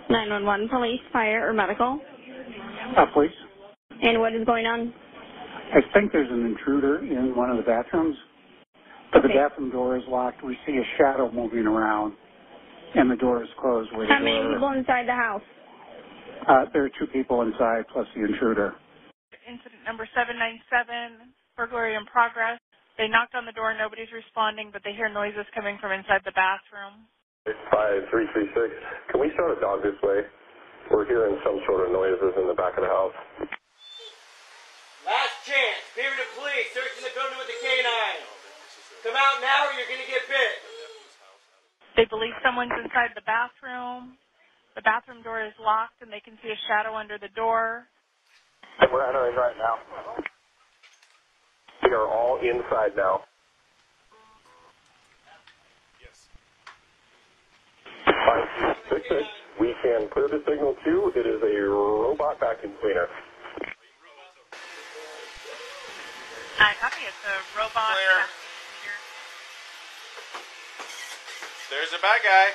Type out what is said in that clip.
911, police, fire, or medical? Please. And what is going on? I think there's an intruder in one of the bathrooms, but Okay. the bathroom door is locked. We see a shadow moving around, and the door is closed. How many people inside the house? There are 2 people inside, plus the intruder. Incident number 797, burglary in progress. They knocked on the door, nobody's responding, but they hear noises coming from inside the bathroom. 5336, can we start a dog this way? We're hearing some sort of noises in the back of the house. Last chance, Beaverton Police, searching the building with the canine. Come out now or you're going to get bit. They believe someone's inside the bathroom. The bathroom door is locked and they can see a shadow under the door. We're entering right now. We are all inside now. Yes. 5366, we can clear the signal too. It is a robot vacuum cleaner. I copy. It's a robot. Clear. There's a bad guy.